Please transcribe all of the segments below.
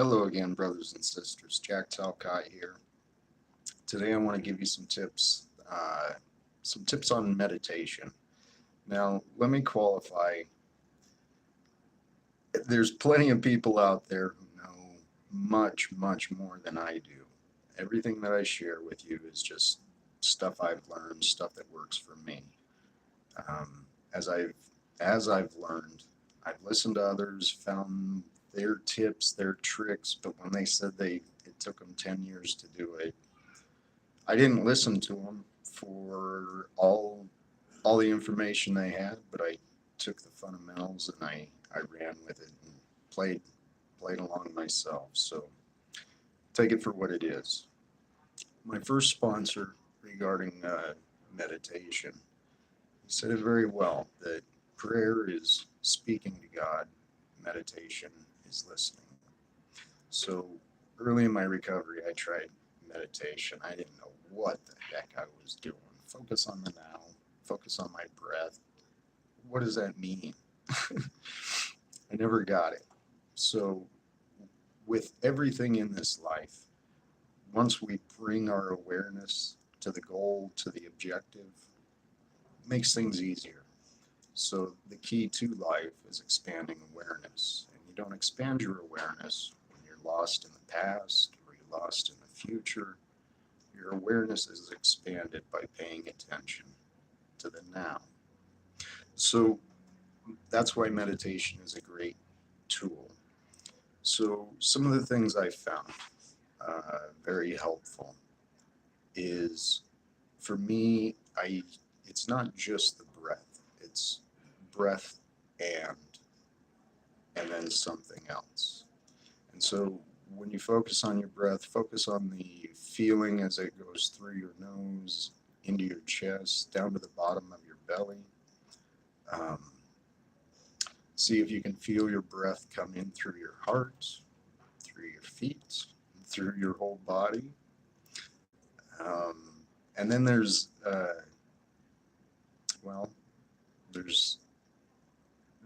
Hello again, brothers and sisters. Jack Talcott here. Today I want to give you some tips on meditation. Now, let me qualify. There's plenty of people out there who know much, much more than I do. Everything that I share with you is just stuff I've learned, stuff that works for me. Um, as I've as I've learned, I've listened to others, found their tips, their tricks, but when they said it took them 10 years to do it, I didn't listen to them for all the information they had, but I took the fundamentals and I ran with it and played along myself. So take it for what it is. My first sponsor regarding meditation, he said it very well that prayer is speaking to God, meditation is listening. So early in my recovery, I tried meditation. I didn't know what the heck I was doing. Focus on the now, focus on my breath. What does that mean? I never got it. So, with everything in this life, once we bring our awareness to the goal, to the objective, it makes things easier. So, the key to life is expanding awareness. And you don't expand your awareness when you're lost in the past or you're lost in the future. Your awareness is expanded by paying attention to the now. So, that's why meditation is a great tool. So, some of the things I found very helpful is for me, it's not just the breath, it's breath and and then something else. And so when you focus on your breath, focus on the feeling as it goes through your nose, into your chest, down to the bottom of your belly. Um, See if you can feel your breath come in through your heart, through your feet, through your whole body. And then well, there's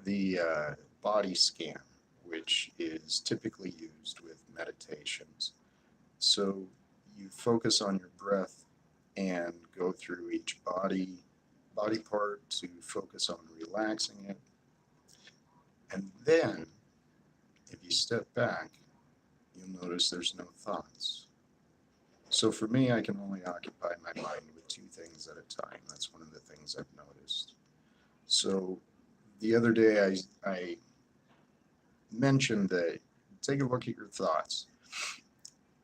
the body scan, which is typically used with meditations. So you focus on your breath and go through each body part to focus on relaxing it. And then, if you step back, you'll notice there's no thoughts. So for me, I can only occupy my mind with two things at a time. That's one of the things I've noticed. So the other day, I mentioned that take a look at your thoughts.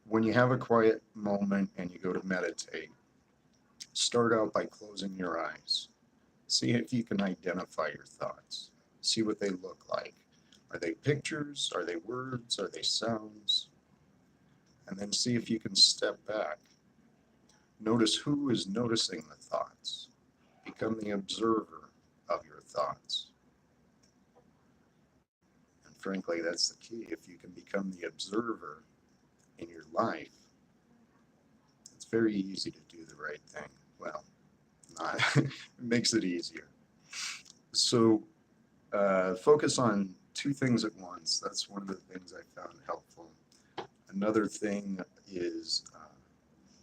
When you have a quiet moment and you go to meditate, start out by closing your eyes. See if you can identify your thoughts. See what they look like. Are they pictures? Are they words? Are they sounds? And then see if you can step back. Notice who is noticing the thoughts. Become the observer of your thoughts. And frankly, that's the key. If you can become the observer in your life, it's very easy to do the right thing. Well, not. It makes it easier. So focus on two things at once. That's one of the things I found helpful. Another thing is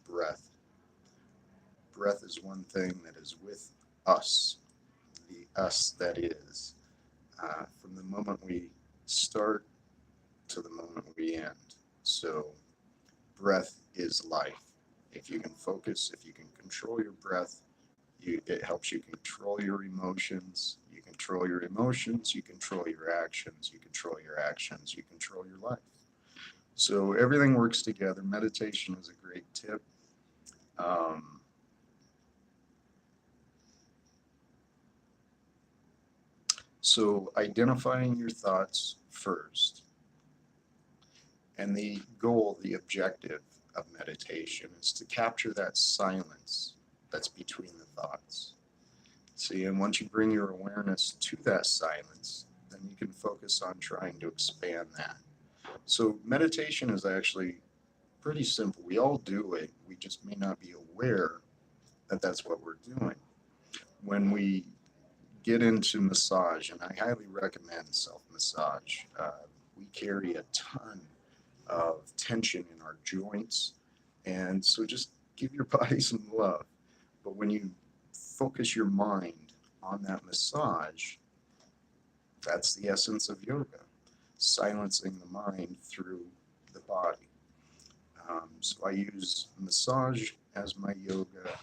breath. Breath is one thing that is with us, the us that is, from the moment we start to the moment we end. So, breath is life. If you can focus, if you can control your breath, it helps you control your emotions. You control your emotions, you control your actions, you control your actions, you control your life. So everything works together. Meditation is a great tip. Um, so identifying your thoughts first. And the goal, the objective of meditation is to capture that silence that's between the thoughts. See, and once you bring your awareness to that silence, then you can focus on trying to expand that. So meditation is actually pretty simple. We all do it. We just may not be aware that that's what we're doing. When we get into massage, and I highly recommend self massage, we carry a ton of tension in our joints. And so just give your body some love. But when you focus your mind on that massage, that's the essence of yoga, silencing the mind through the body. So I use massage as my yoga,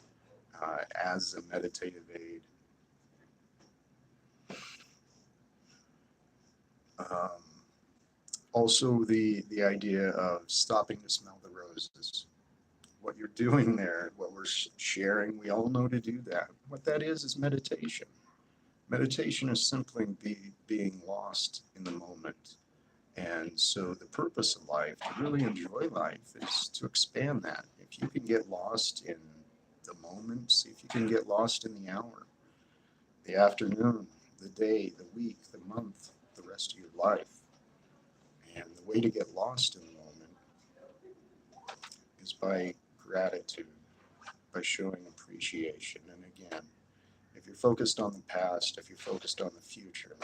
as a meditative aid. Um, Also, the idea of stopping to smell the roses. What you're doing there, what we're sharing, we all know to do that. What that is meditation. Meditation is simply being lost in the moment. And so the purpose of life, to really enjoy life, is to expand that. If you can get lost in the moment, see if you can get lost in the hour, the afternoon, the day, the week, the month, the rest of your life. And the way to get lost in the moment is by gratitude, by showing appreciation. And again, if you're focused on the past, if you're focused on the future,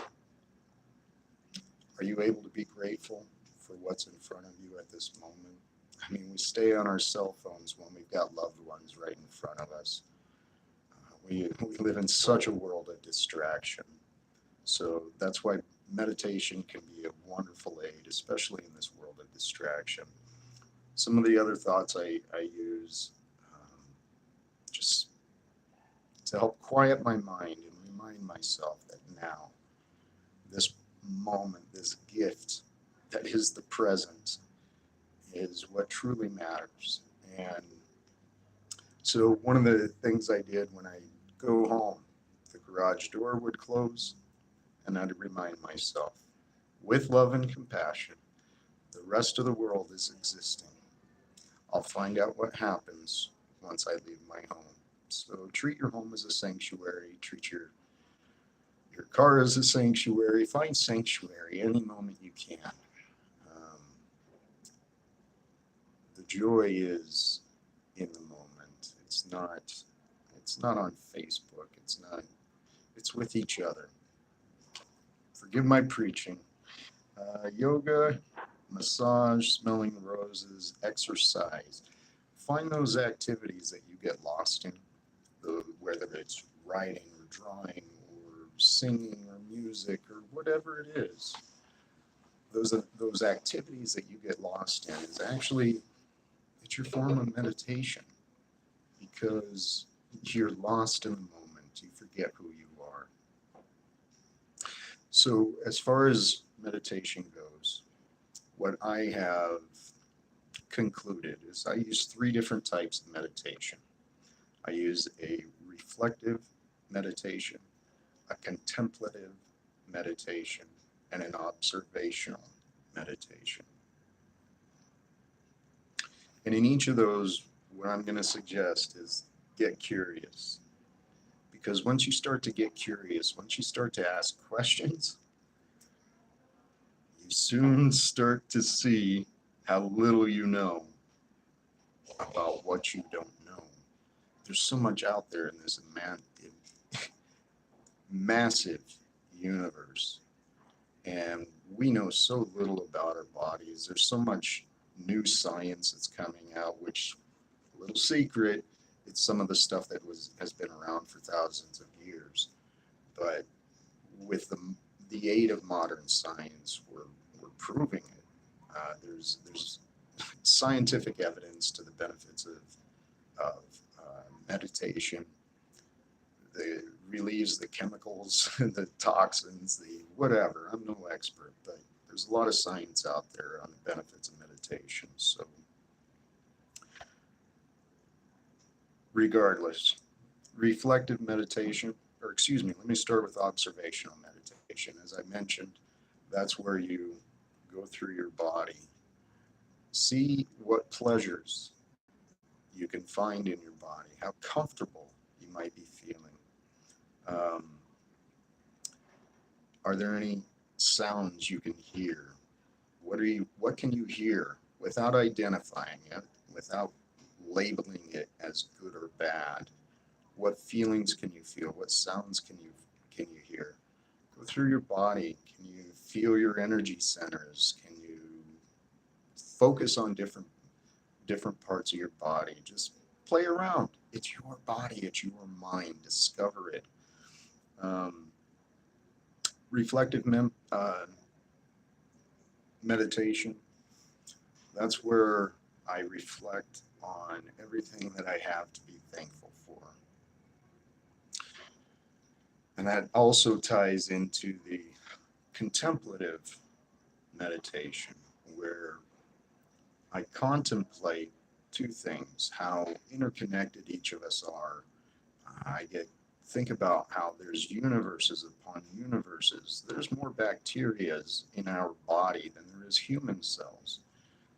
are you able to be grateful for what's in front of you at this moment? I mean, we stay on our cell phones when we've got loved ones right in front of us. We live in such a world of distraction. So that's why meditation can be a wonderful aid, especially in this world of distraction. Some of the other thoughts I use, just to help quiet my mind and remind myself that now, this moment, this gift that is the present, is what truly matters. And so one of the things I did when I go home, the garage door would close, and I'd remind myself, with love and compassion, the rest of the world is existing. I'll find out what happens once I leave my home. So treat your home as a sanctuary, treat your car as a sanctuary, find sanctuary any moment you can. Um, the joy is in the moment. It's not on Facebook. It's with each other. Forgive my preaching. Yoga, massage, smelling roses, exercise. Find those activities that you get lost in, whether it's writing or drawing or singing or music or whatever it is. Those activities that you get lost in is actually, it's your form of meditation, because you're lost in the moment. You forget who you are. So as far as meditation goes, what I have concluded is I use three different types of meditation. I use a reflective meditation, a contemplative meditation, and an observational meditation. And in each of those, what I'm going to suggest is get curious. Because once you start to get curious, once you start to ask questions, you soon start to see how little you know about what you don't know. There's so much out there in this massive universe, and we know so little about our bodies. There's so much new science that's coming out, which, a little secret, it's some of the stuff that has been around for thousands of years. But with the aid of modern science, we're proving it. There's scientific evidence to the benefits of meditation. It relieves the chemicals, the toxins, the whatever. I'm no expert, but there's a lot of science out there on the benefits of meditation. So regardless, reflective meditation, or excuse me, let me start with observational meditation. As I mentioned, that's where you go through your body, see what pleasures you can find in your body, how comfortable you might be feeling. Um, are there any sounds you can hear? What can you hear without identifying it, without labeling it as good or bad? What feelings can you feel? What sounds can you hear? Go through your body. Can you feel your energy centers? Can you focus on different parts of your body. Just play around. It's your body, it's your mind. Discover it. Reflective meditation. That's where I reflect on everything that I have to be thankful for. And that also ties into the contemplative meditation, where I contemplate two things: how interconnected each of us are. Think about how there's universes upon universes. There's more bacterias in our body than there is human cells.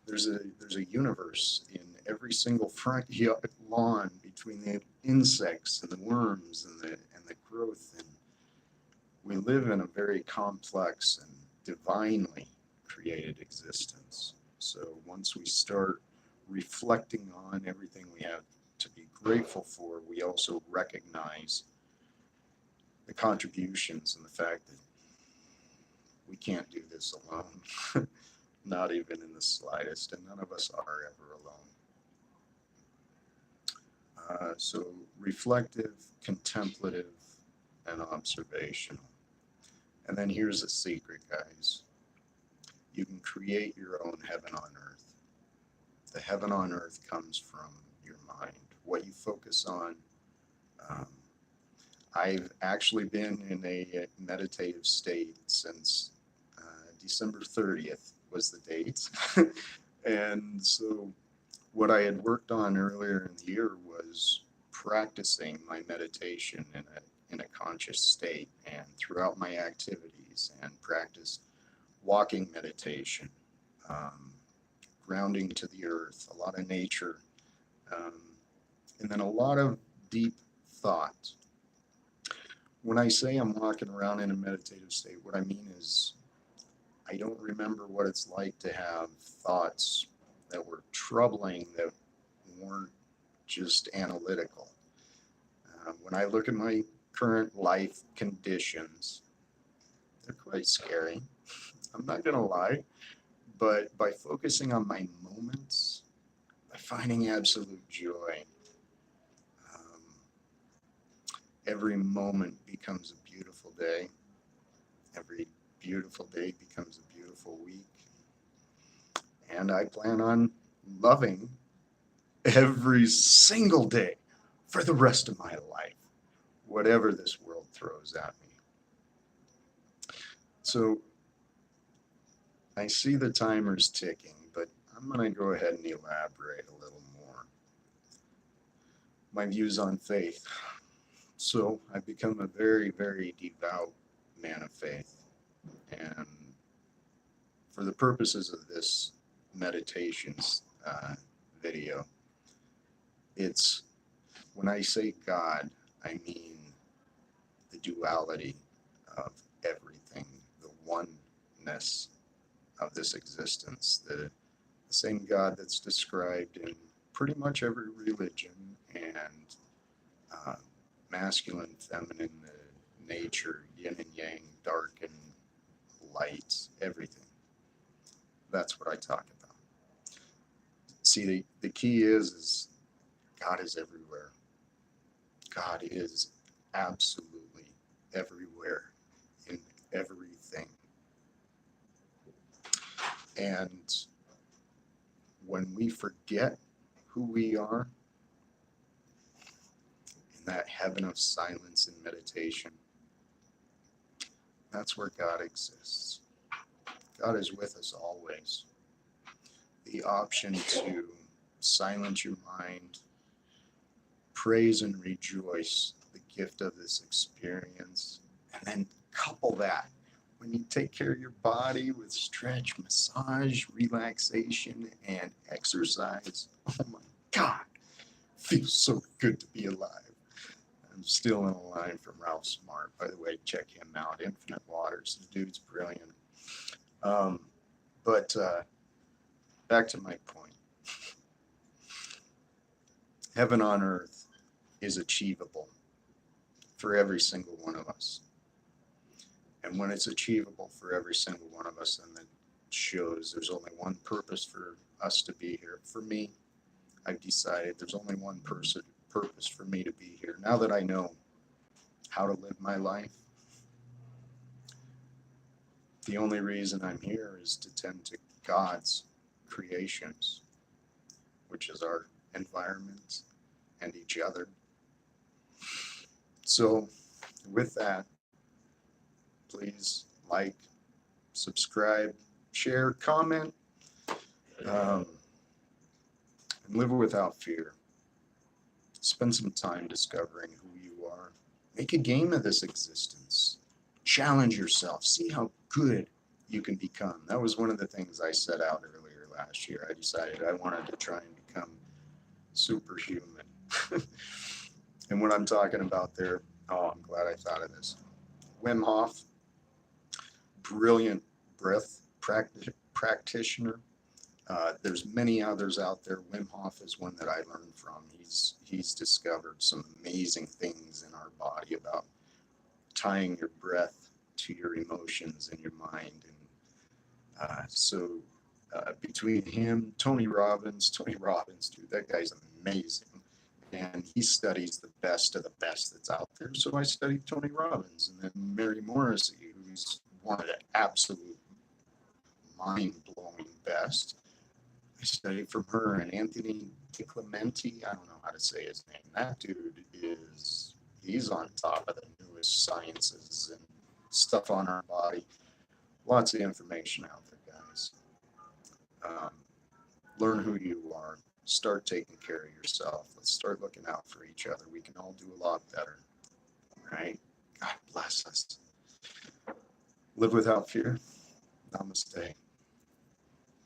There's a universe in every single front lawn between the insects and the worms and the growth. And we live in a very complex and divinely created existence. So once we start reflecting on everything we have to be grateful for, we also recognize the contributions and the fact that we can't do this alone, not even in the slightest, and none of us are ever alone. So reflective, contemplative, and observational. And then here's a secret, guys. You can create your own heaven on earth. The heaven on earth comes from your mind, what you focus on. I've actually been in a meditative state since December 30th was the date. And so what I had worked on earlier in the year was practicing my meditation in a conscious state, and throughout my activities, and practice walking meditation, grounding to the earth, a lot of nature, and then a lot of deep thought. When I say I'm walking around in a meditative state, what I mean is I don't remember what it's like to have thoughts that were troubling, that weren't just analytical. When I look at my current life conditions, they're quite scary. I'm not going to lie. But by focusing on my moments, by finding absolute joy, every moment becomes a beautiful day. Every beautiful day becomes a beautiful week. And I plan on loving every single day for the rest of my life, whatever this world throws at me. So I see the timer's ticking, but I'm going to go ahead and elaborate a little more. My views on faith. So I've become a very, very devout man of faith. And for the purposes of this meditations video, it's, when I say God, I mean the duality of everything, the oneness of this existence, the same God that's described in pretty much every religion, and masculine, feminine, nature, yin and yang, dark and light, everything. That's what I talk about. See, the key is God is everywhere. God is absolutely everywhere in everything. And when we forget who we are in that heaven of silence and meditation, that's where God exists. God is with us always. The option to silence your mind, praise and rejoice the gift of this experience, and then couple that when you take care of your body with stretch, massage, relaxation, and exercise. Oh my God, feels so good to be alive. I'm still in a line from Ralph Smart. By the way, check him out. Infinite Waters. The dude's brilliant. But back to my point. Heaven on earth is achievable for every single one of us. And when it's achievable for every single one of us, then it shows there's only one purpose for us to be here. For me, I've decided there's only one purpose for me to be here. Now that I know how to live my life, the only reason I'm here is to tend to God's creations, which is our environment and each other. So with that, please like, subscribe, share, comment, and live without fear. Spend some time discovering who you are. Make a game of this existence. Challenge yourself. See how good you can become. That was one of the things I set out earlier last year. I decided I wanted to try and become superhuman. And what I'm talking about there, oh, I'm glad I thought of this. Wim Hof, brilliant breath practitioner. There's many others out there. Wim Hof is one that I learned from. He's discovered some amazing things in our body about tying your breath to your emotions and your mind. And between him, Tony Robbins, dude, that guy's amazing. And he studies the best of the best that's out there. So I studied Tony Robbins, and then Mary Morrissey, who's one of the absolute mind-blowing best. I studied from her, and Anthony DiClemente, I don't know how to say his name. That dude he's on top of the newest sciences and stuff on our body. Lots of information out there, guys. Learn who you are. Start taking care of yourself. Let's start looking out for each other. We can all do a lot better, right? God bless us. Live without fear. Namaste.